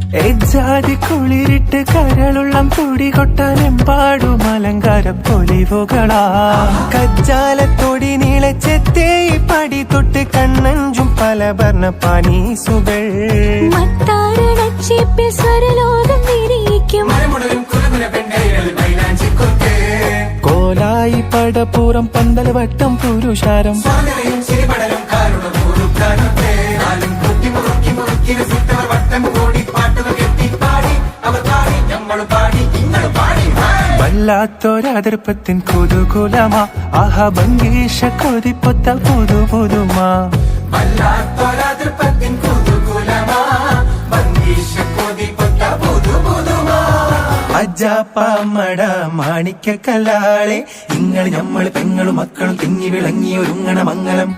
ജാതി കുളിരിട്ട് കരളുള്ളം തുടി കൊട്ടാനെമ്പാടും അലങ്കാര പൊലിവുകളാ കജ്ജാലത്തൊടി നീളച്ചെത്തേ പടി തൊട്ട് കണ്ണഞ്ചും പല വർണ്ണ പാനീസുകൾ സ്വരലോകം കോലായി പടപ്പൂറം പന്തൽ വട്ടം പുരുഷാരം വല്ലാത്തൊരതിർപ്പത്തിൻ കുതുകുലമാ ആഹാ ഭംഗീഷ കൊതിപ്പൊത്ത പുതു പുതുമാ വല്ലാത്തൊരതിർപ്പത്തിൻ കുതുകുലമാ ഭംഗീഷ കൊതിപ്പൊത്ത പുതു പുതുമാ അജാപ്പാമട മാണിക്ക കല്ലാളെ ഇങ്ങൾ ഞമ്മള് പെങ്ങളും മക്കളും തിങ്ങി വിളങ്ങിയൊരുങ്ങണ മംഗളം